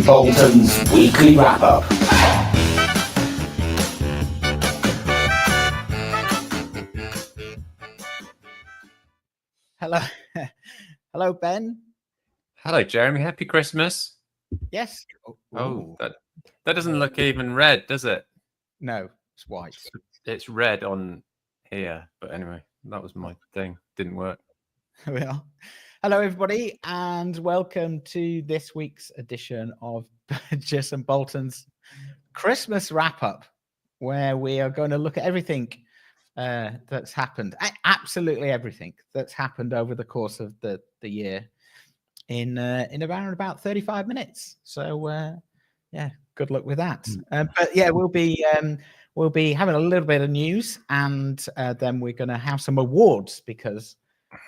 Bolton's weekly wrap-up. Hello. Hello, Ben. Hello, Jeremy. Happy Christmas. Yes. Oh, that doesn't look even red, does it? No, it's white. It's red on here. But anyway, that was my thing. Didn't work. Here we are. Hello, everybody, and welcome to this week's edition of Burgess Bolton's Christmas wrap-up, where we are going to look at everything that's happened, absolutely everything that's happened over the course of the year in around about 35 minutes. So yeah, good luck with that. But yeah, we'll be having a little bit of news, and then we're going to have some awards, because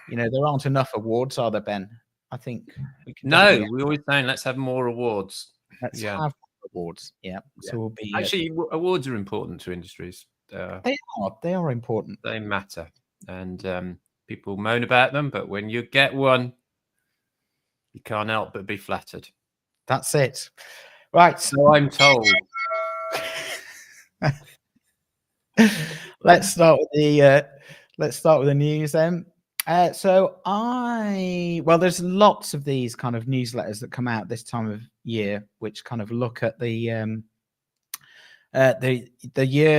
there aren't enough awards, are there, Ben? I think we can. No, we're always saying let's have more awards. Let's have more awards. Yeah. So we'll be actually awards are important to industries. They are important. They matter, and people moan about them, but when you get one, you can't help but be flattered. That's it. Right. So I'm told. Let's start with the news then. There's lots of these kind of newsletters that come out this time of year, which kind of look at the year,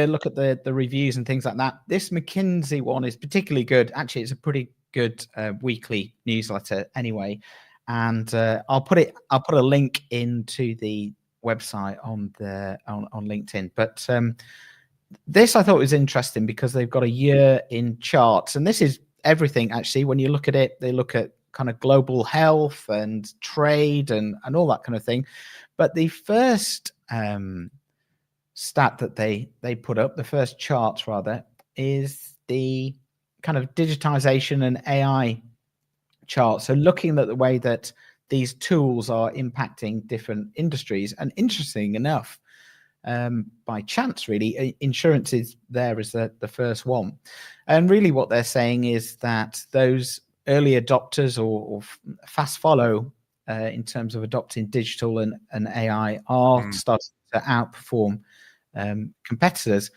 look at the reviews and things like that. This McKinsey one is particularly good. Actually, it's a pretty good weekly newsletter anyway. And I'll put a link into the website on LinkedIn. But this I thought was interesting because they've got a year in charts, and this is everything actually. When you look at it, they look at kind of global health and trade and all that kind of thing. But the first stat that they put up, the first chart rather, is the kind of digitization and AI chart. So looking at the way that these tools are impacting different industries, and interesting enough, by chance really, insurance is there as the first one. And really what they're saying is that those early adopters or fast follow in terms of adopting digital and AI are starting to outperform competitors.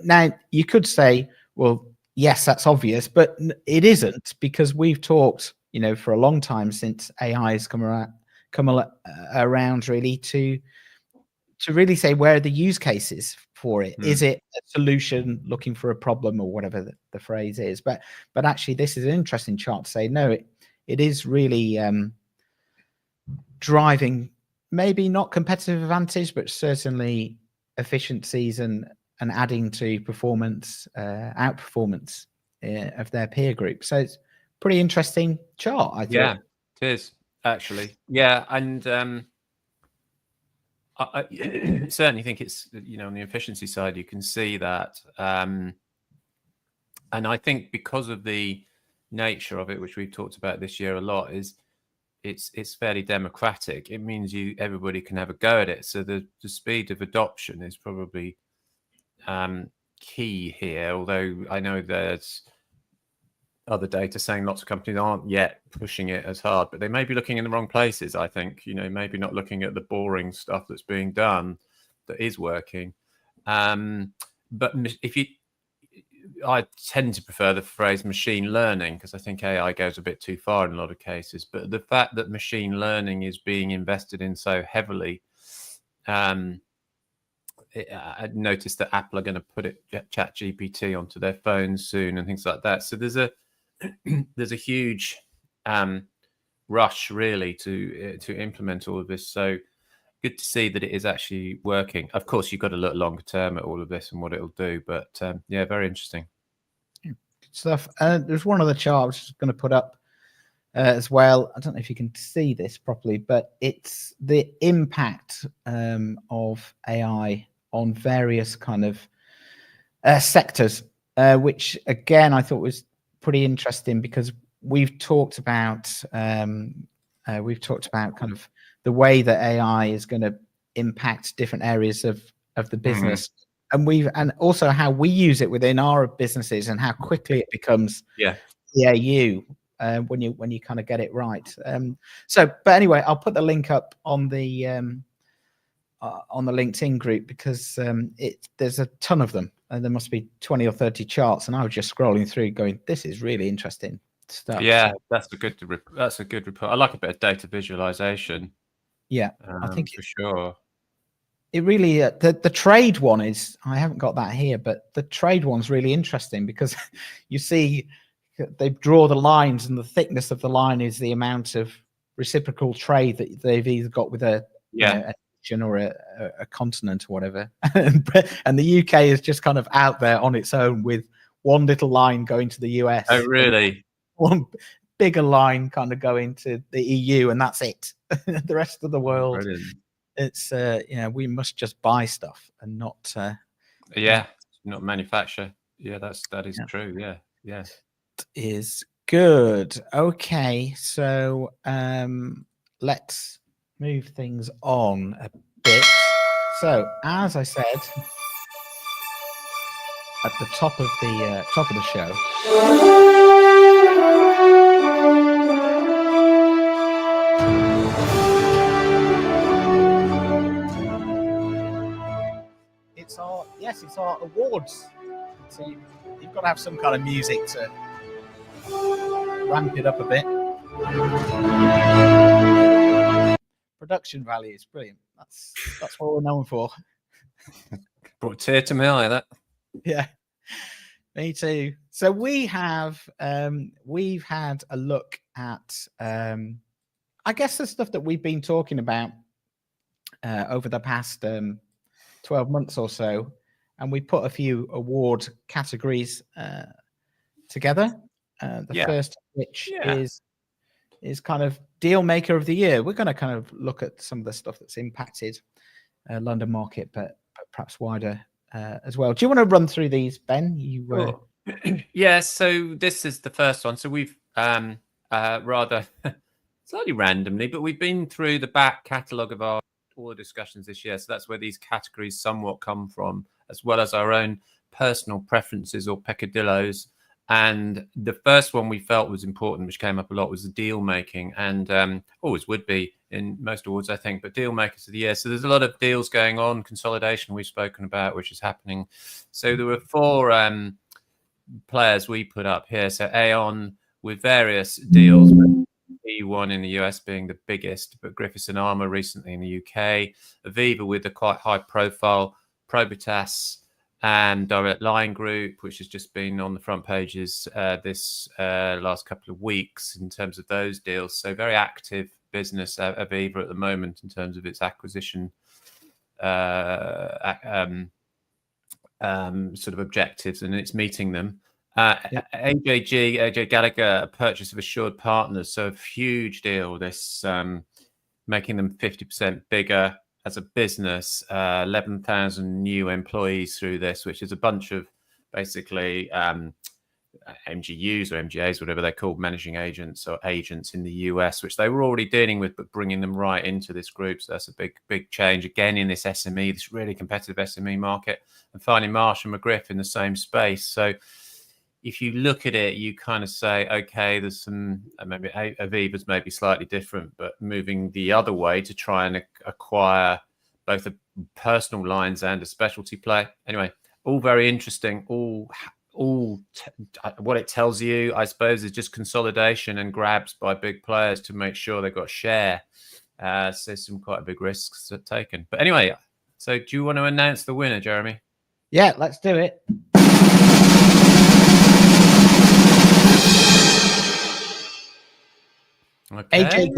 Now you could say, well, yes, that's obvious, but it isn't, because we've talked for a long time since AI has come around really to really say, where are the use cases for it? Is it a solution looking for a problem, or whatever the phrase is? But actually, this is an interesting chart to say, no, it is really driving maybe not competitive advantage, but certainly efficiencies and adding to performance, outperformance of their peer group. So it's pretty interesting chart, I thought. Yeah, it is actually. Yeah, and I certainly think it's on the efficiency side you can see that, and I think because of the nature of it, which we've talked about this year a lot, is it's fairly democratic. It means everybody can have a go at it. So the speed of adoption is probably key here. Although I know there's other data saying lots of companies aren't yet pushing it as hard, but they may be looking in the wrong places. I think, maybe not looking at the boring stuff that's being done that is working. But I tend to prefer the phrase machine learning, because I think AI goes a bit too far in a lot of cases. But the fact that machine learning is being invested in so heavily, I noticed that Apple are going to put ChatGPT onto their phones soon and things like that. So there's a huge rush really to implement all of this. So good to see that it is actually working. Of course, you've got to look longer term at all of this and what it'll do. But yeah, very interesting. Good stuff. There's one other chart I was just going to put up as well. I don't know if you can see this properly, but it's the impact of AI on various kind of sectors, which again I thought was pretty interesting, because we've talked about kind of the way that AI is going to impact different areas of the business, and also how we use it within our businesses, and how quickly it becomes BAU when you kind of get it right. But anyway, I'll put the link up on the on the LinkedIn group because there's a ton of them, and there must be 20 or 30 charts. And I was just scrolling through, going, "This is really interesting stuff." Yeah, that's a good report. I like a bit of data visualization. Yeah, I think for sure. It really the trade one is, I haven't got that here, but the trade one's really interesting because you see they draw the lines, and the thickness of the line is the amount of reciprocal trade that they've either got with a nation or a continent or whatever. And the UK is just kind of out there on its own with one little line going to the US. Oh, really? One bigger line kind of going to the EU, and that's it. The rest of the world. Brilliant. It's we must just buy stuff and not not manufacture. Yeah, that is true. Yeah is good. Okay, so let's move things on a bit. So as I said at the top of the show, it's our awards. So you've got to have some kind of music to ramp it up a bit. Production value is brilliant. That's what we're known for. Brought a tear to my eye, that. Yeah, me too. So we've had a look at I guess the stuff that we've been talking about over the past 12 months or so, and we put a few award categories together. The first of which is kind of deal maker of the year. We're going to kind of look at some of the stuff that's impacted London market, but perhaps wider as well. Do you want to run through these, Ben? Sure. Yeah, so this is the first one. So we've rather slightly randomly, but we've been through the back catalogue of all the discussions this year. So that's where these categories somewhat come from, as well as our own personal preferences or peccadillos. And the first one we felt was important, which came up a lot, was the deal making, and always would be in most awards, I think, but deal makers of the year. So there's a lot of deals going on, consolidation we've spoken about, which is happening. So there were 4 players we put up here. So Aon with various deals, E1 in the US being the biggest, but Griffiths and Armour recently in the UK, Aviva with a quite high profile, Probitas and Direct Line Group, which has just been on the front pages this last couple of weeks in terms of those deals. So very active business Aviva at the moment in terms of its acquisition sort of objectives, and it's meeting them. AJ Gallagher, a purchase of Assured Partners, so a huge deal. This making them 50% bigger as a business, 11,000 new employees through this, which is a bunch of basically MGUs or MGAs, whatever they're called, managing agents or agents in the US, which they were already dealing with, but bringing them right into this group. So that's a big change again in this SME, this really competitive SME market. And finally, Marsh and McGriff in the same space. So if you look at it, you kind of say, okay, there's some, maybe Aviva's maybe slightly different, but moving the other way to try and acquire both a personal lines and a specialty play. Anyway, all very interesting. What it tells you, I suppose, is just consolidation and grabs by big players to make sure they've got share. So some quite big risks taken. But anyway, so do you want to announce the winner, Jeremy? Yeah, let's do it. Okay. AJ,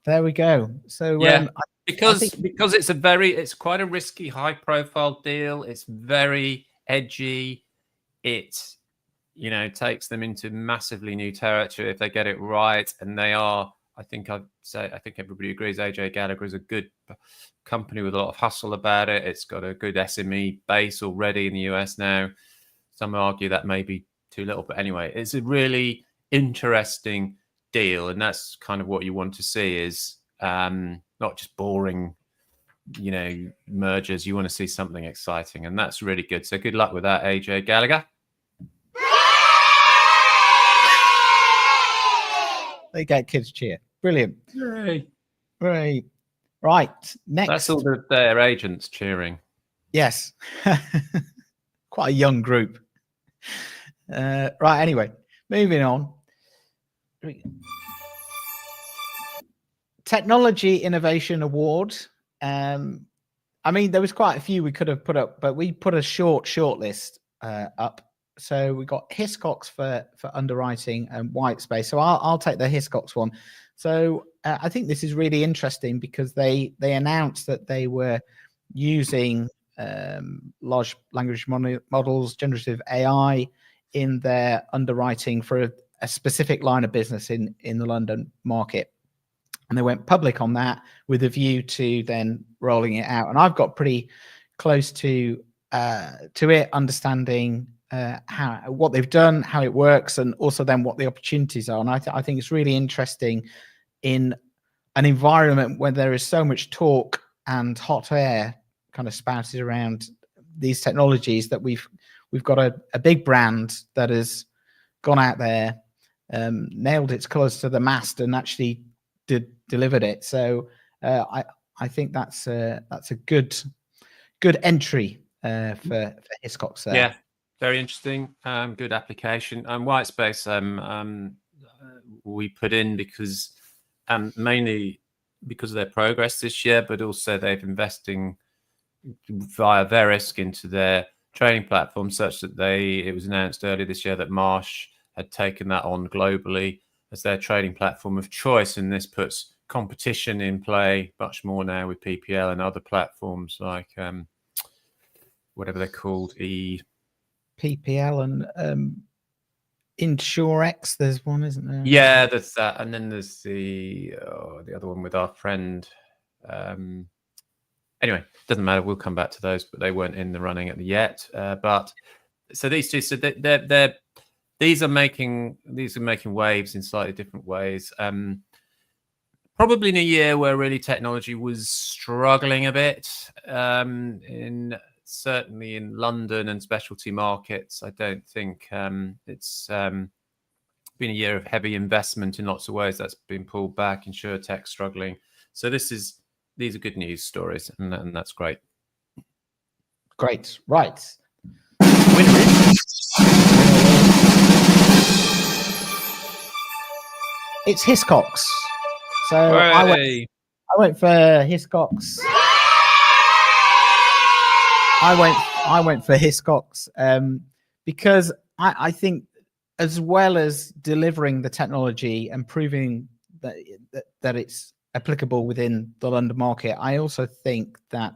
there we go. So yeah, because it's quite a risky, high-profile deal. It's very edgy. It, takes them into massively new territory if they get it right, and they are. I think everybody agrees. AJ Gallagher is a good company with a lot of hustle about it. It's got a good SME base already in the US now. Some argue that may be too little, but anyway, it's a really interesting deal, and that's kind of what you want to see is not just boring mergers. You want to see something exciting, and that's really good. So good luck with that, AJ Gallagher. They get kids cheer. Brilliant. Yay. Right. Right. Next. That's all their agents cheering. Yes. Quite a young group. Right. Anyway, moving on. Technology Innovation Award. I mean, there was quite a few we could have put up, but we put a short list up. So we got Hiscox for underwriting and Whitespace. So I'll take the Hiscox one. So I think this is really interesting because they announced that they were using large language models, generative AI in their underwriting for a specific line of business in the London market. And they went public on that with a view to then rolling it out. And I've got pretty close to it, understanding what they've done, how it works, and also then what the opportunities are. And I think it's really interesting in an environment where there is so much talk and hot air kind of spouted around these technologies that we've got a big brand that has gone out there, nailed its colours to the mast, and actually delivered it. So I think that's a good entry for Hiscox there. Yeah, very interesting. Good application. Whitespace we put in because mainly because of their progress this year, but also they've investing via Verisk into their trading platform, such that it was announced earlier this year that Marsh had taken that on globally as their trading platform of choice, and this puts competition in play much more now with PPL and other platforms like whatever they're called, PPL and Insurex. There's one, isn't there? Yeah, there's that, and then there's the other one with our friend. Anyway, doesn't matter. We'll come back to those, but they weren't in the running yet. But so these two, so these are making waves in slightly different ways. Probably in a year where really technology was struggling a bit, certainly in London and specialty markets. I don't think it's been a year of heavy investment in lots of ways. That's been pulled back. InsurTech struggling. So these are good news stories, and that's great. Great. Right. It's Hiscox. So I went for Hiscox. I went for Hiscox because I think, as well as delivering the technology and proving that it's applicable within the London market, I also think that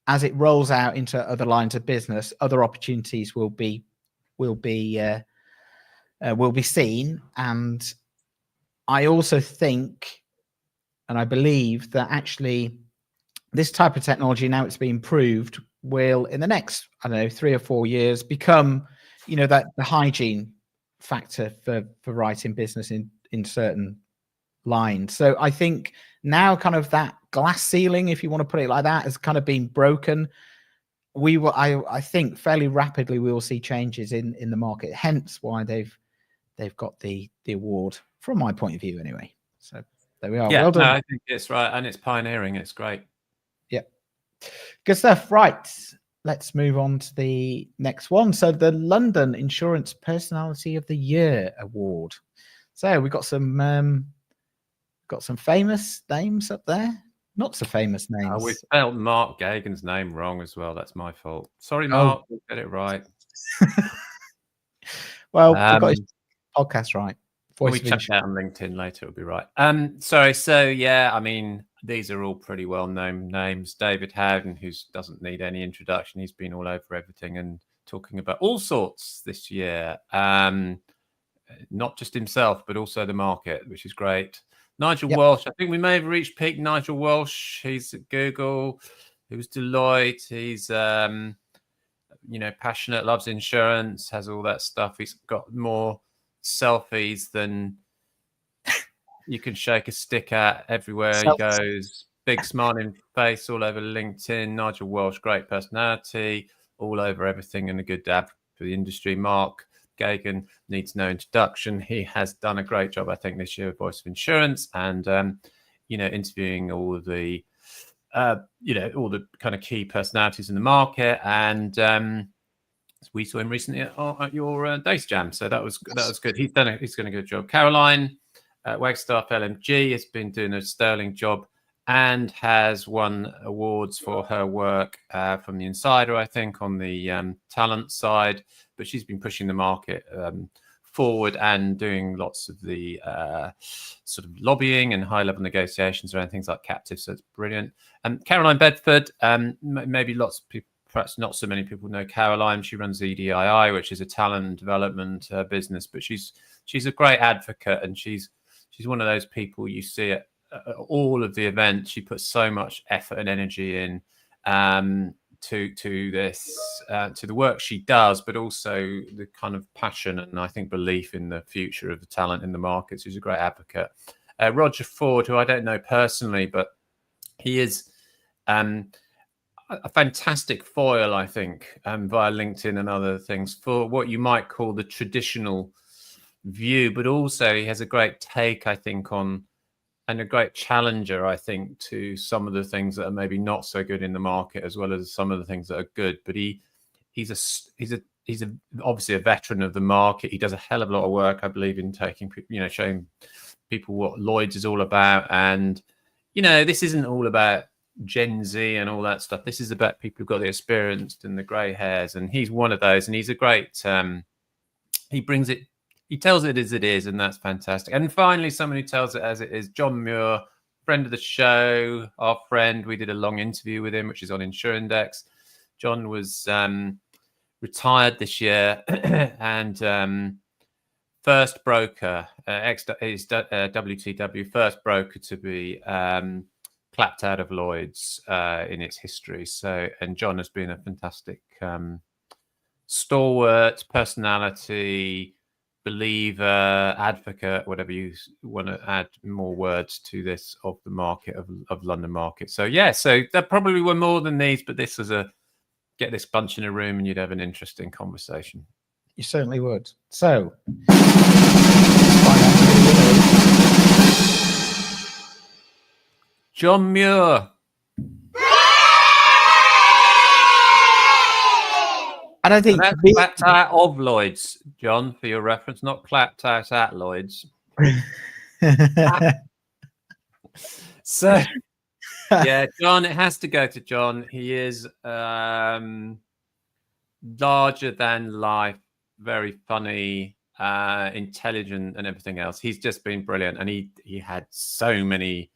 as it rolls out into other lines of business, other opportunities will be seen. And I also think, and I believe, that actually this type of technology, now it's been proved, will in the next, 3 or 4 years become, that the hygiene factor for writing business in certain lines. So I think now kind of that glass ceiling, if you want to put it like that, has kind of been broken. I think fairly rapidly we will see changes in the market, hence why they've got the award, from my point of view anyway. So there we are. Yeah, well done. no, I think it's right, and it's pioneering. It's great. Yeah, good stuff. Right, let's move on to the next one. So the London Insurance Personality of the Year Award. So we got some famous names up there, not so famous names. We spelled Mark Gagan's name wrong as well. That's my fault. Sorry, Mark. We'll get it right. Well, we got his podcast right. We check that on LinkedIn later. It'll be right. Sorry. So yeah, I mean, these are all pretty well-known names. David Howden, who doesn't need any introduction. He's been all over everything and talking about all sorts this year. Not just himself, but also the market, which is great. Nigel Walsh. I think we may have reached peak Nigel Walsh. He's at Google. He was Deloitte. He's passionate, loves insurance, has all that stuff. He's got more selfies than you can shake a stick at everywhere he goes. Big smiling face all over LinkedIn. Nigel Walsh, great personality, all over everything, and a good dad for the industry. Mark Gagan needs no introduction. He has done a great job, I think, this year with Voice of Insurance, and interviewing all of the you know, all the kind of key personalities in the market, and we saw him recently at your Data Jam, so that was good. He's done a good job. Caroline Wagstaff LMG has been doing a sterling job and has won awards for her work from the Insider, I think, on the talent side. But she's been pushing the market forward and doing lots of the sort of lobbying and high-level negotiations around things like captives. So it's brilliant. Caroline Bedford, maybe lots of people, perhaps not so many people know Caroline. She runs EDII, which is a talent development business, but she's a great advocate, and she's one of those people you see at all of the events. She puts so much effort and energy in to this, to the work she does, but also the kind of passion and I think belief in the future of the talent in the markets. She's a great advocate. Roger Ford, who I don't know personally, but he is a fantastic foil, I think, via LinkedIn and other things for what you might call the traditional view, but also he has a great take, I think, on, and a great challenger, I think, to some of the things that are maybe not so good in the market, as well as some of the things that are good. But he's obviously a veteran of the market. He does a hell of a lot of work, I believe, in showing people what Lloyd's is all about. And this isn't all about Gen Z and all that stuff. This is about people who've got the experience and the grey hairs, and he's one of those. And he's a great. He brings it. He tells it as it is, and that's fantastic. And finally, someone who tells it as it is, John Muir, friend of the show, our friend. We did a long interview with him, which is on Insurindex. John was retired this year, and first broker, WTW, first broker to be clapped out of Lloyd's in its history. So, and John has been a fantastic stalwart, personality, believer, advocate, whatever you want to add more words to this, of the market, of London market. So so there probably were more than these, but this was get this bunch in a room and you'd have an interesting conversation. You certainly would. So John Muir. I don't think that's clapped out of Lloyd's, John, for your reference, not clapped out at Lloyd's. So, yeah, John, it has to go to John. He is larger than life, very funny, intelligent, and everything else. He's just been brilliant, and he had so many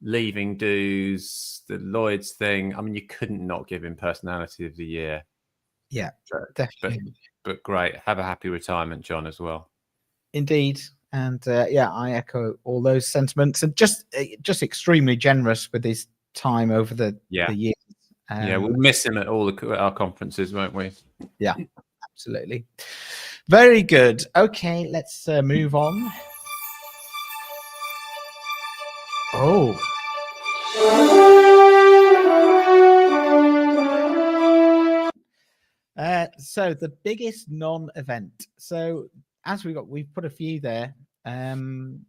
leaving dues, the Lloyd's thing. I mean, you couldn't not give him Personality of the Year. Yeah, definitely. But great. Have a happy retirement, John, as well. Indeed. And I echo all those sentiments, and just extremely generous with his time over the years. We'll miss him at all our conferences, won't we? Yeah, absolutely. Very good. Okay, let's move on. Oh. So the biggest non-event. So as we've put a few there, and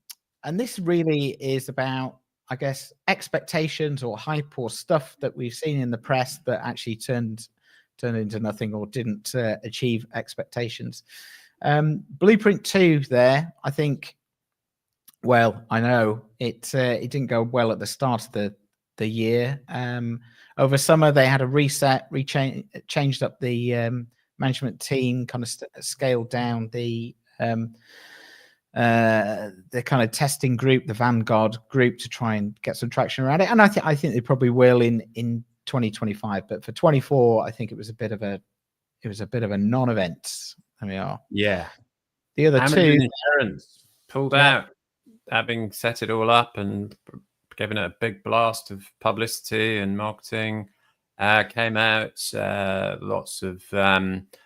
this really is about, I guess, expectations or hype or stuff that we've seen in the press that actually turned into nothing or didn't achieve expectations. Blueprint 2 there, I think. Well, I know it didn't go well at the start of the year. Over summer, they had a reset, changed up the management team, kind of scaled down the kind of testing group, the Vanguard group, to try and get some traction around it. And I think they probably will in 2025. But for 24, I think it was a bit of a non-event. There we are. Yeah. The other two, Insurance pulled out, having set it all up and given it a big blast of publicity and marketing. Came out, lots of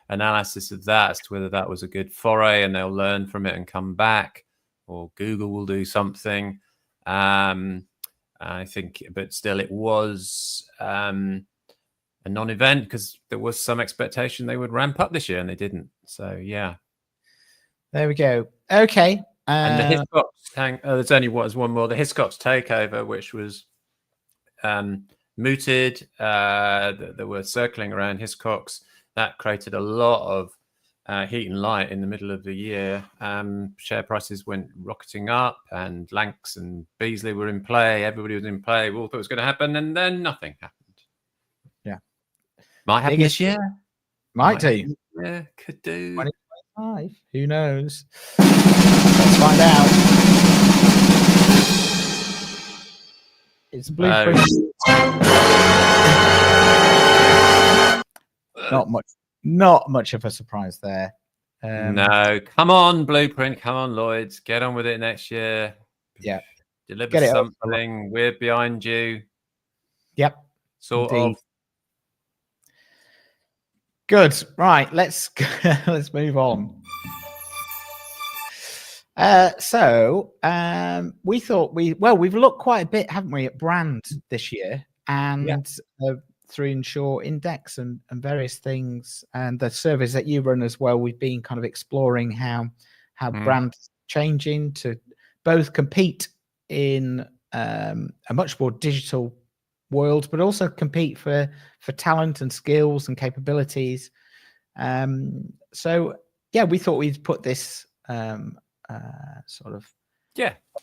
analysis of that as to whether that was a good foray and they'll learn from it and come back, or Google will do something. I think, but still it was a non-event because there was some expectation they would ramp up this year and they didn't. So, yeah. There we go. Okay. And the Hiscox there's only one more. The Hiscox takeover, which was mooted that were circling around Hiscox. That created a lot of heat and light in the middle of the year. Share prices went rocketing up, and Lanks and Beasley were in play. Everybody was in play. We all thought it was going to happen, and then nothing happened. Yeah. Might happen this year. Might do. Yeah, could do. 2025. Who knows? Let's find out. It's Blueprint. Not much of a surprise there. No, come on, Blueprint. Come on, Lloyds. Get on with it next year. Yeah. Deliver something. We're behind you. Yep. Sort of. Good. Right. Let's move on. We thought we've looked quite a bit, haven't we, at brand this year, and through Insure Index and various things, and the surveys that you run as well. We've been kind of exploring how brand is changing to both compete in a much more digital world, but also compete for talent and skills and capabilities. We thought we'd put this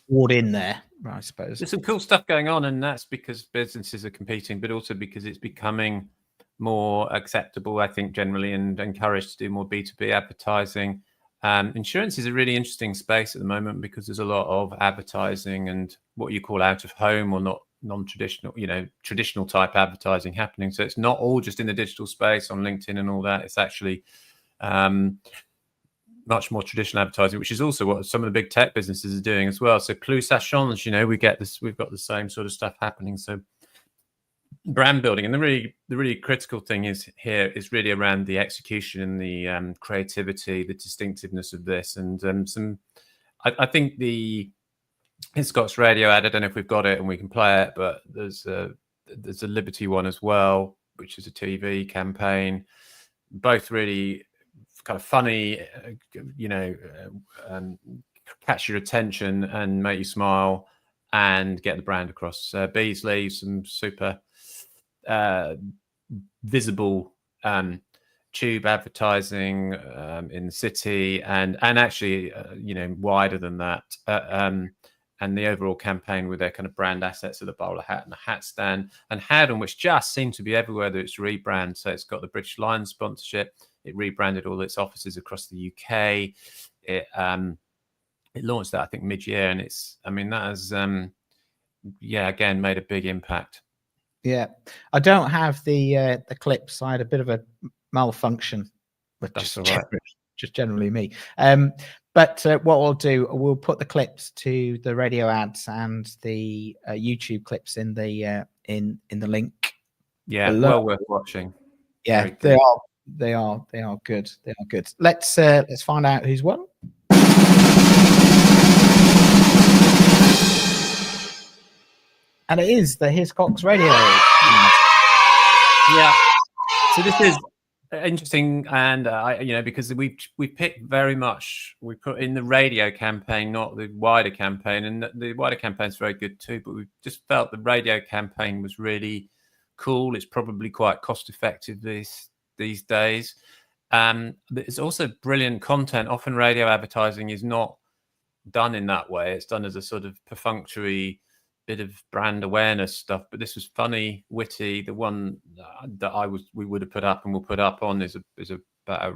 award in there, I suppose. There's some cool stuff going on, and that's because businesses are competing, but also because it's becoming more acceptable, I think, generally, and encouraged to do more B2B advertising. Insurance is a really interesting space at the moment because there's a lot of advertising and what you call out of home or not non-traditional, traditional type advertising happening. So it's not all just in the digital space on LinkedIn and all that. It's actually much more traditional advertising, which is also what some of the big tech businesses are doing as well. So plus ça change, we've got the same sort of stuff happening. So brand building, and the really critical thing is really around the execution and the creativity, the distinctiveness of this, and I think the Hiscox radio ad, I don't know if we've got it and we can play it, but there's a Liberty one as well, which is a TV campaign, both really kind of funny, catch your attention and make you smile and get the brand across. Beasley, some super visible tube advertising in the city, and actually wider than that, and the overall campaign with their kind of brand assets of the bowler hat and the hat stand and Haddon, which just seemed to be everywhere that it's rebrand. So it's got the British Lions sponsorship. It rebranded all its offices across the UK. It launched that, I think, mid-year, and that has again made a big impact. Yeah, I don't have the clips. I had a bit of a malfunction, but that's all right. Just generally me. But what we'll do, we'll put the clips to the radio ads and the YouTube clips in the link. Yeah, well worth watching. Yeah, they are good. They are good. Let's find out who's won. And it is the Hiscox radio. Yeah. So this is interesting, and because we picked very much, we put in the radio campaign, not the wider campaign, and the wider campaign is very good too, but we just felt the radio campaign was really cool. It's probably quite cost effective these days. It's also brilliant content. Often radio advertising is not done in that way. It's done as a sort of perfunctory bit of brand awareness stuff, but this was funny, witty. The one that we would have put up and we'll put up on is about a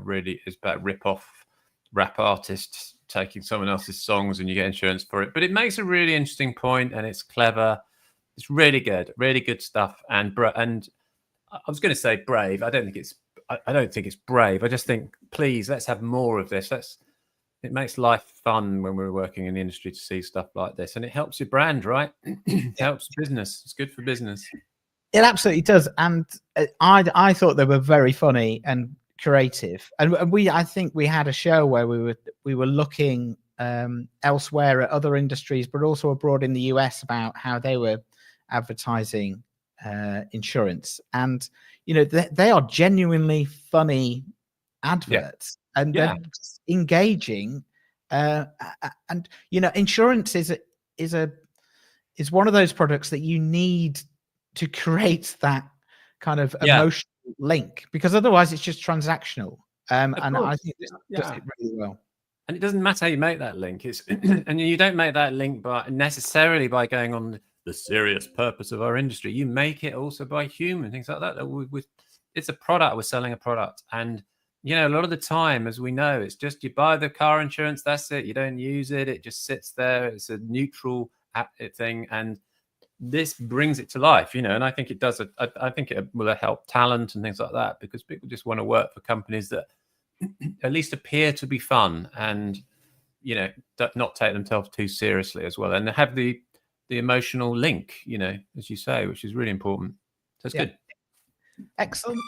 rip-off rap artist taking someone else's songs, and you get insurance for it. But it makes a really interesting point, and it's clever. It's really good stuff. And I was going to say brave. I don't think it's brave. I just think, please, let's have more of this. It makes life fun when we're working in the industry to see stuff like this, and it helps your brand, right? It helps business. It's good for business. It absolutely does. And I thought they were very funny and creative. And I think we had a show where we were looking elsewhere at other industries, but also abroad in the US, about how they were advertising insurance. And they are genuinely funny adverts. Yeah. And they're engaging, and insurance is one of those products that you need to create that kind of Yeah. emotional link, because otherwise it's just transactional. And I course. think this does Yeah. it really well. And it doesn't matter how you make that link. It's and you don't make that link necessarily by going on the serious purpose of our industry. You make it also by human things like that. It's a product. We're selling a product, and a lot of the time, as we know, it's just you buy the car insurance. That's it. You don't use it. It just sits there. It's a neutral thing, and this brings it to life. And I think it does. I think it will help talent and things like that, because people just want to work for companies that at least appear to be fun and not take themselves too seriously as well, and have the emotional link, as you say, which is really important. So it's good. Excellent.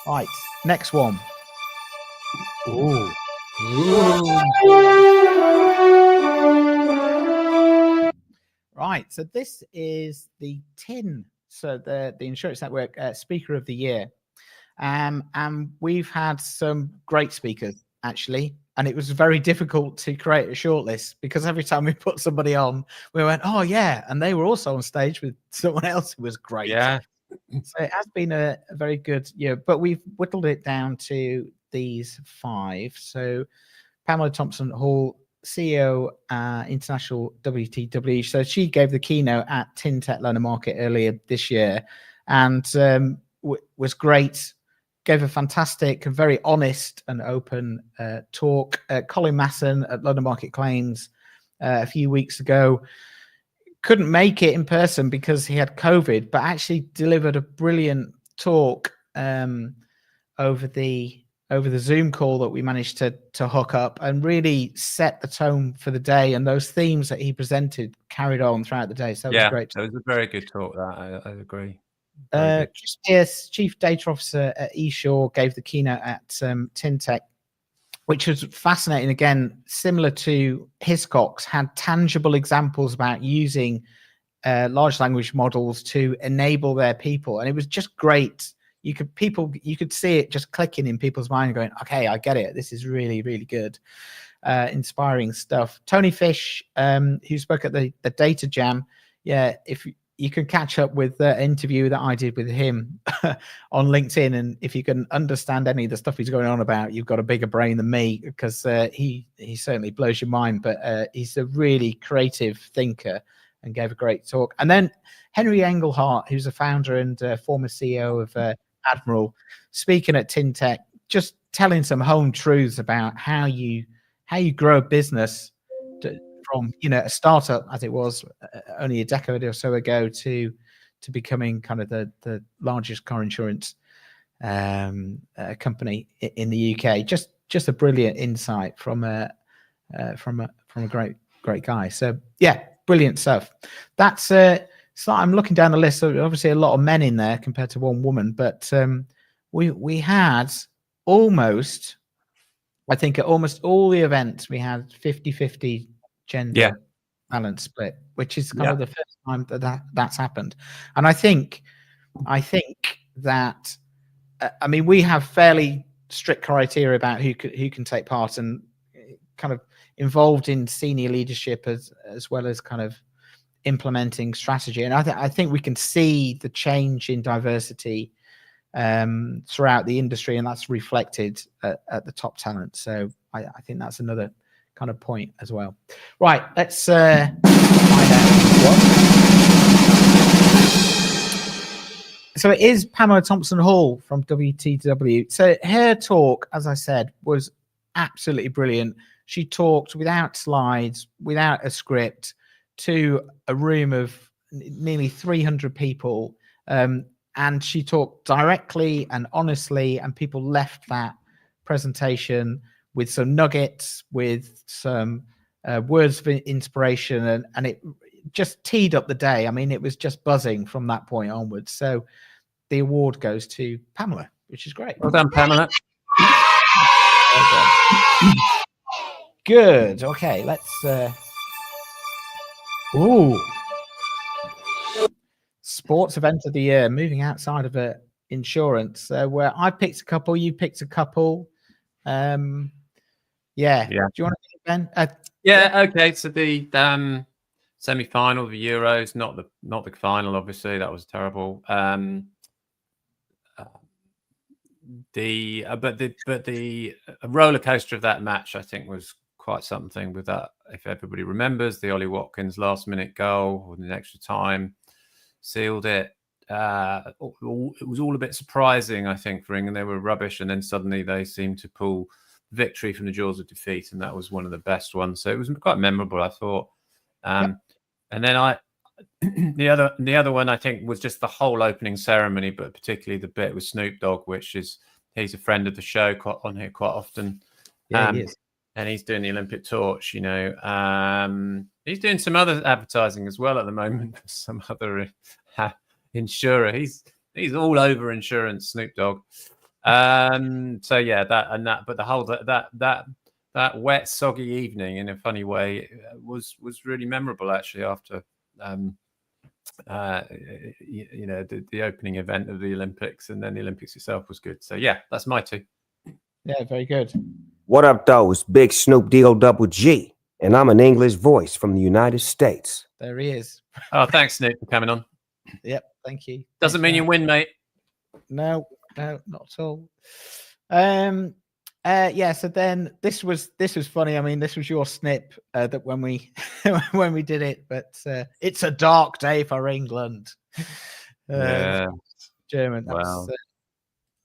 Right, next one. Ooh. Right, so this is the TIN, so the Insurance Network Speaker of the Year. And we've had some great speakers, actually, and it was very difficult to create a shortlist, because every time we put somebody on, we went, oh yeah, and they were also on stage with someone else who was great. Yeah. So it has been a very good year, but we've whittled it down to these 5. So Pamela Thompson-Hall, CEO, International WTW. So she gave the keynote at Tin Tech London Market earlier this year, and was great. Gave a fantastic, very honest and open talk. Colin Masson at London Market Claims a few weeks ago couldn't make it in person because he had COVID, but actually delivered a brilliant talk over the Zoom call that we managed to hook up, and really set the tone for the day. And those themes that he presented carried on throughout the day. So it was great. It was a very good talk. That I agree. Chris Pierce, Chief Data Officer at eShore, gave the keynote at TinTech, which was fascinating. Again, similar to Hiscox, had tangible examples about using large language models to enable their people, and it was just great. You could see it just clicking in people's mind, going, "Okay, I get it. This is really, really good, inspiring stuff." Tony Fish, who spoke at the Data Jam, if you can catch up with the interview that I did with him on LinkedIn, and if you can understand any of the stuff he's going on about, you've got a bigger brain than me, because he certainly blows your mind. But he's a really creative thinker and gave a great talk. And then Henry Engelhardt, who's a founder and former CEO of Admiral, speaking at TinTech, just telling some home truths about how you grow a business from a startup, as it was only a decade or so ago, to becoming kind of the largest car insurance company in the UK. Just a brilliant insight from a great guy. So yeah, brilliant stuff. That's so I'm looking down the list. So obviously a lot of men in there compared to one woman, but we had almost, I think at almost all the events, we had 50-50 gender balance split, which is kind of the first time that's happened. And I think that I mean, we have fairly strict criteria about who can take part, and kind of involved in senior leadership as well as kind of implementing strategy. And I think we can see the change in diversity throughout the industry, and that's reflected at the top talent. So I think that's another kind of point as well. Right, let's find out what. So it is Pamela Thompson-Hall from WTW. So her talk, as I said, was absolutely brilliant. She talked without slides, without a script, to a room of nearly 300 people. And she talked directly and honestly, and people left that presentation with some nuggets, with some words of inspiration, and it just teed up the day. I mean, it was just buzzing from that point onwards. So the award goes to Pamela, which is great. Well done, Pamela. Good. Okay, let's sports event of the year, moving outside of insurance, where I picked a couple, you picked a couple. Do you want to, Ben? Okay. So the Semi-final of the Euros, not the final. Obviously, that was terrible. The roller coaster of that match, I think, was quite something. With that, if everybody remembers, the Ollie Watkins last-minute goal with an extra time sealed it. It was all a bit surprising, I think, for England. They were rubbish, and then suddenly they seemed to pull victory from the jaws of defeat, and that was one of the best ones. So it was quite memorable, I thought. And then the other one, I think, was just the whole opening ceremony, but particularly the bit with Snoop Dogg, which is he's a friend of the show, on here quite often. Yeah, he is. And he's doing the Olympic torch, you know. He's doing some other advertising as well at the moment for some other insurer. He's all over insurance, Snoop Dogg. So yeah, but the whole that wet, soggy evening, in a funny way, was really memorable, actually, after you know, the opening event of the Olympics, and then the Olympics itself was good. So yeah, that's my two. Yeah, very good. What up, though? It's Big Snoop D-O-double-G, and I'm an English voice from the United States. There he is. Oh, thanks, Snoop, for coming on. Yep, thank you. Doesn't mean you win, mate. No, not at all. Yeah, so then this was funny. I mean, this was your snip that when we when we did it, but it's a dark day for England. Yeah, German.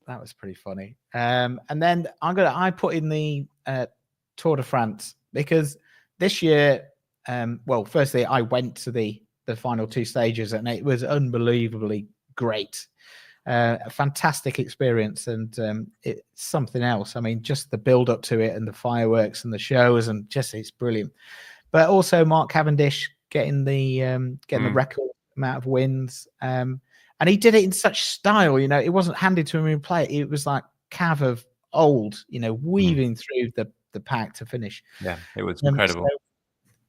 That was pretty funny. And then I put in the Tour de France, because this year, well, firstly, I went to the final two stages, and it was unbelievably great. A fantastic experience, and it's something else. I mean, just the build up to it, and the fireworks and the shows, and just it's brilliant. But also Mark Cavendish getting the record amount of wins, and he did it in such style. You know, it wasn't handed to him in play. It was like Cav of old, you know, weaving through the pack to finish. Yeah, it was incredible.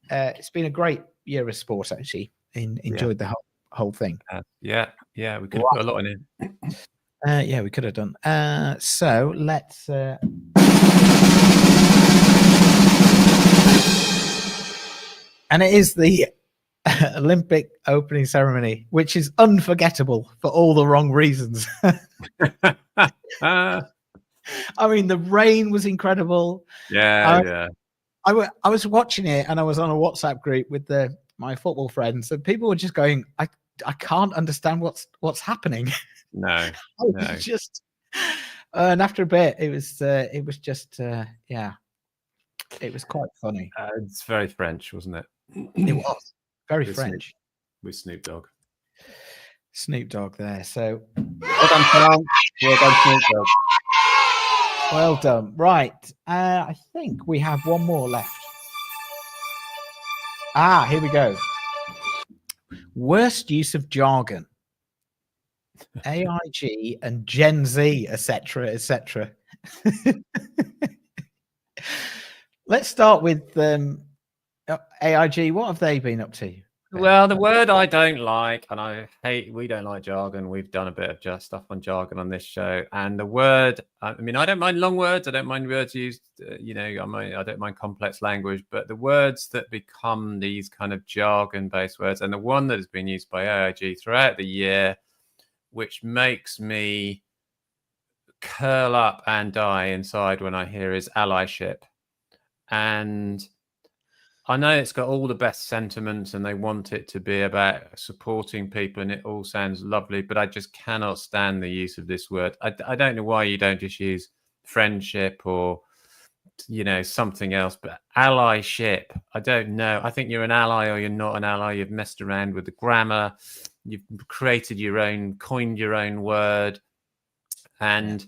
So, it's been a great year of sport, actually. Enjoyed the whole thing. Yeah, we could have put a lot in it. Yeah, we could have done. So let's. And it is the Olympic opening ceremony, which is unforgettable for all the wrong reasons. I mean, the rain was incredible. Yeah. I was watching it, and I was on a WhatsApp group with my football friends, and people were just going, I can't understand what's happening. No. Just and after a bit, it was just yeah, it was quite funny. It's very French, wasn't it? It was very French with Snoop Dogg. Snoop Dogg there. So well done, France. Well done, Snoop Dogg. Well done. Right. I think we have one more left. Here we go. Worst use of jargon. AIG and Gen Z, etc., etc. Let's start with AIG. What have they been up to? Well, the word I don't like, and I hate, we don't like jargon. We've done a bit of just stuff on jargon on this show. And the word, I mean, I don't mind long words. I don't mind words used, I don't mind complex language. But the words that become these kind of jargon-based words, and the one that has been used by AIG throughout the year, which makes me curl up and die inside when I hear, is allyship. And I know it's got all the best sentiments, and they want it to be about supporting people, and it all sounds lovely, but I just cannot stand the use of this word. I don't know why you don't just use friendship or, something else, but allyship, I don't know. I think you're an ally or you're not an ally. You've messed around with the grammar. You've coined your own word. And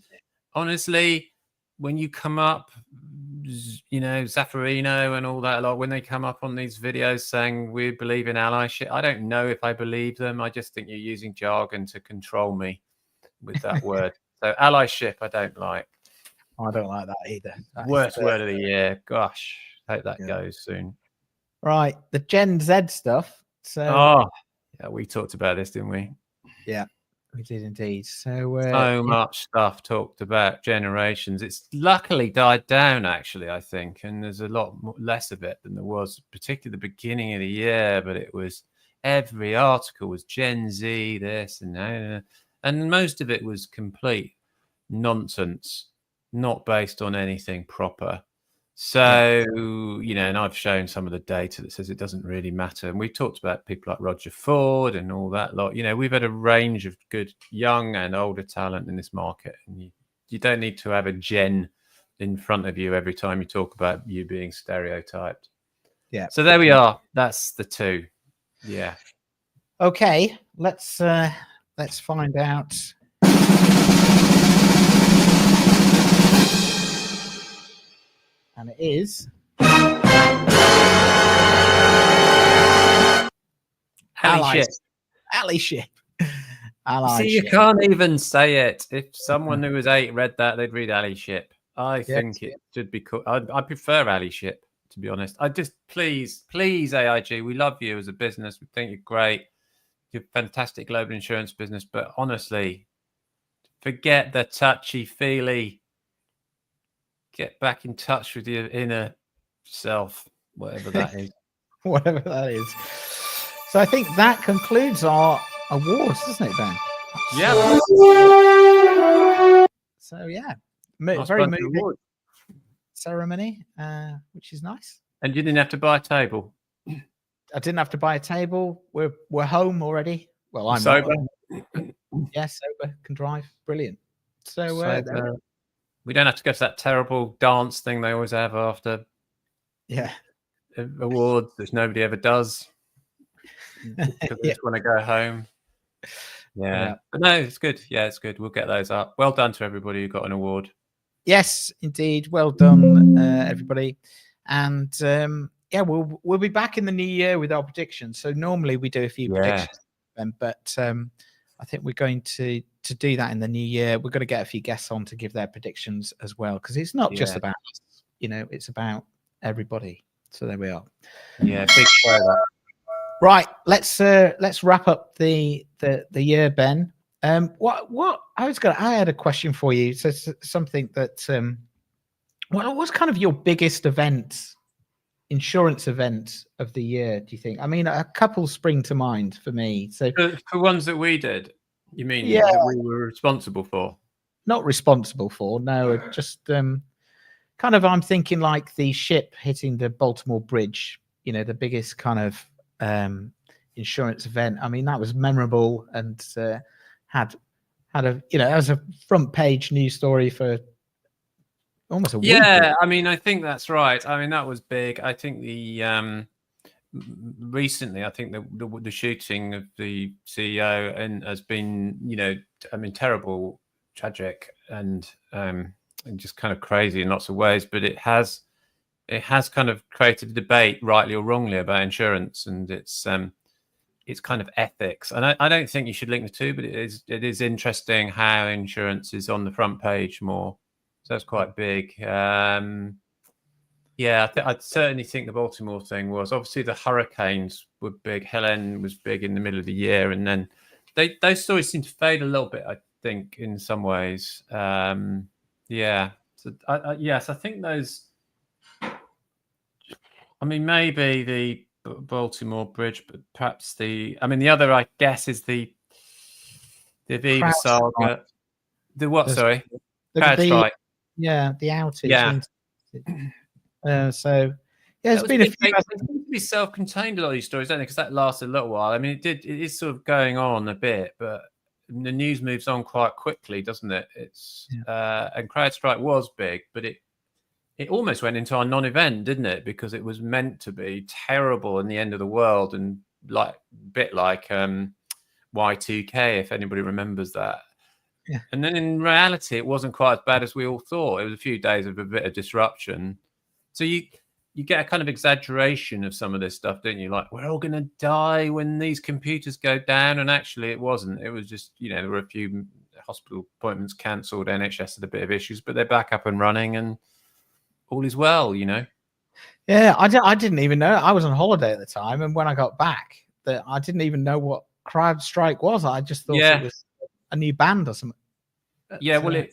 honestly, when you come up, Zaffarino and all that, when they come up on these videos saying we believe in allyship, I don't know if I believe them. I just think you're using jargon to control me with that word. So allyship, I don't like. I don't like that either. Worst word of the year. Gosh, hope that goes soon. Right, the Gen Z stuff. So, yeah, we talked about this, didn't we? Yeah. We did indeed. So So much stuff talked about generations. It's luckily died down, actually, I think, and there's a lot less of it than there was, particularly the beginning of the year. But it was every article was Gen Z, this and that, and most of it was complete nonsense, not based on anything proper. So, and I've shown some of the data that says it doesn't really matter. And we talked about people like Roger Ford and all that lot. We've had a range of good young and older talent in this market. And you don't need to have a gen in front of you every time you talk about you being stereotyped. Yeah. So there we are. That's the two. Yeah. Okay. Let's find out. And it is Allyship. Allyship. See, you can't even say it. If someone who was 8 read that, they'd read Allyship. I think it should be cool. I prefer Allyship, to be honest. I just please AIG, we love you as a business. We think you're great. You're a fantastic global insurance business, but honestly, forget the touchy-feely. Get back in touch with your inner self, whatever that is. Whatever that is. So I think that concludes our awards, doesn't it, Ben? Yeah. So yeah, Nice very bunch of moving awards. ceremony, which is nice. And you didn't have to buy a table. I didn't have to buy a table. We're home already. Well, I'm sober. Yeah, sober, can drive. Brilliant. So we don't have to go to that terrible dance thing they always have after awards, which nobody ever does. Because they just want to go home. Yeah. But no, it's good. Yeah, it's good. We'll get those up. Well done to everybody who got an award. Yes, indeed. Well done, everybody. And we'll be back in the new year with our predictions. So normally we do a few predictions, but I think we're going to do that in the new year. We're going to get a few guests on to give their predictions as well, because it's not just about us, it's about everybody. So there we are. Yeah, big show. Right, let's wrap up the year, Ben. What I had a question for you. So something that what was kind of your biggest insurance event of the year, do you think? I mean, a couple spring to mind for me. So for ones that we did, you mean that we were responsible for? Not responsible for, no, just kind of, I'm thinking like the ship hitting the Baltimore Bridge, the biggest kind of insurance event. I mean, that was memorable and had a as a front page news story for almost a week. Yeah, I mean, I think that's right. I mean, that was big. I think the recently, I think the shooting of the CEO and has been, I mean, terrible, tragic, and just kind of crazy in lots of ways. But it has kind of created a debate, rightly or wrongly, about insurance and its kind of ethics. And I don't think you should link the two, but it is interesting how insurance is on the front page more. So that's quite big. I certainly think the Baltimore thing was. Obviously the hurricanes were big. Helen was big in the middle of the year, and then those stories seem to fade a little bit, I think, in some ways. So yes, I think those. I mean, maybe the Baltimore Bridge, but perhaps the other, I guess, is the Aviva saga. The what? Sorry, CrowdStrike. Yeah, the outage. Yeah. It's been a few. They seem to be self-contained, a lot of these stories, don't they? Because that lasted a little while. I mean, it is sort of going on a bit, but the news moves on quite quickly, doesn't it? And CrowdStrike was big, but it almost went into a non-event, didn't it? Because it was meant to be terrible and the end of the world, and like Y2K, if anybody remembers that. Yeah. And then in reality, it wasn't quite as bad as we all thought. It was a few days of a bit of disruption. So you get a kind of exaggeration of some of this stuff, don't you? Like, we're all going to die when these computers go down. And actually it wasn't. It was just, there were a few hospital appointments cancelled. NHS had a bit of issues, but they're back up and running and all is well, Yeah, I didn't even know. I was on holiday at the time. And when I got back, I didn't even know what CrowdStrike was. I just thought it was a new band or something. Yeah, well,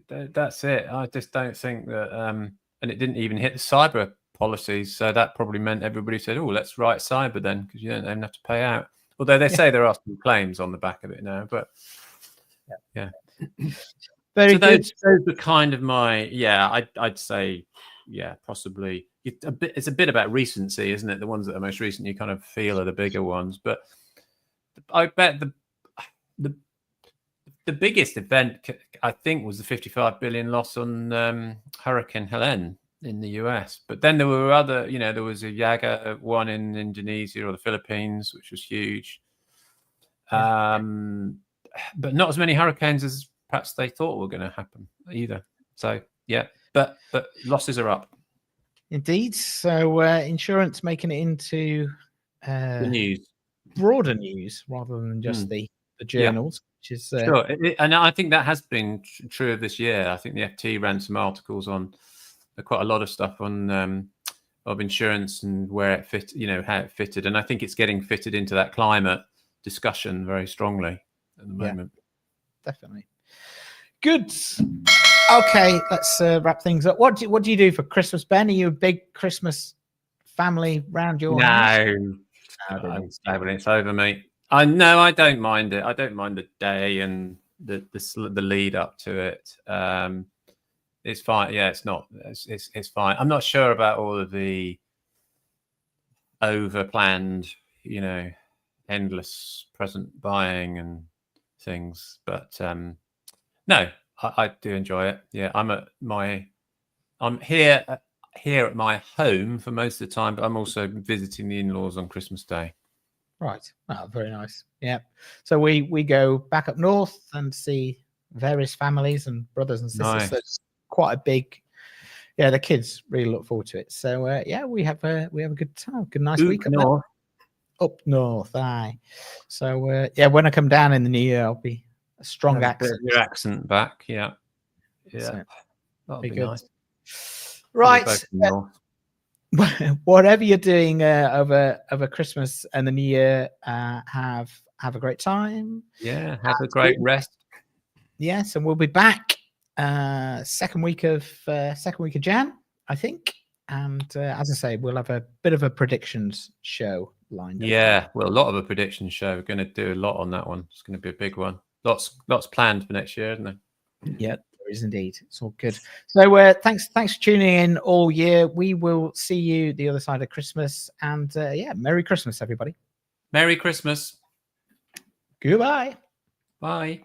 that's it. I just don't think that, and it didn't even hit the cyber policies, so that probably meant everybody said, "Oh, let's write cyber then, because you don't even have to pay out." Although they say there are some claims on the back of it now, but yeah. Very So good. those are kind of my I'd say possibly it's a bit about recency, isn't it? The ones that are most recent you kind of feel are the bigger ones, but I bet the biggest event I think was the 55 billion loss on Hurricane Helene in the US. But then there were other, there was a Yaga one in Indonesia or the Philippines, which was huge. But not as many hurricanes as perhaps they thought were going to happen either. So yeah, but losses are up. Indeed. So insurance making it into The news, broader news rather than just the journals, which is sure. And I think that has been true of this year. I think the FT ran some articles on quite a lot of stuff on of insurance and where it fit, how it fitted. And I think it's getting fitted into that climate discussion very strongly at the moment. Definitely. Good. Okay, let's wrap things up. What do you do for Christmas, Ben? Are you a big Christmas family round your house? No, it's over, mate. I don't mind it. I don't mind the day and the lead up to it. It's fine. Yeah, it's not. It's fine. I'm not sure about all of the over planned, endless present buying and things, but no, I do enjoy it. Yeah, I'm here at my home for most of the time, but I'm also visiting the in-laws on Christmas Day. Right. Oh, very nice. Yeah. So we go back up north and see various families and brothers and sisters. Nice. So it's quite a big. Yeah, the kids really look forward to it. So we have a good time. Good nice week up north. Aye. So when I come down in the new year, I'll be a strong accent. Your accent back. Yeah. So, that'll be good. Nice. Right. Whatever you're doing over Christmas and the New Year, have a great time. Yeah, have a great rest. Yes, and we'll be back second week of Jan, I think. And as I say, we'll have a bit of a predictions show lined up. Yeah, well, a lot of a prediction show. We're going to do a lot on that one. It's going to be a big one. Lots planned for next year, isn't there? Yeah, there is indeed. It's all good. So thanks for tuning in all year. We will see you the other side of Christmas. And Merry Christmas, everybody. Merry Christmas. Goodbye. Bye.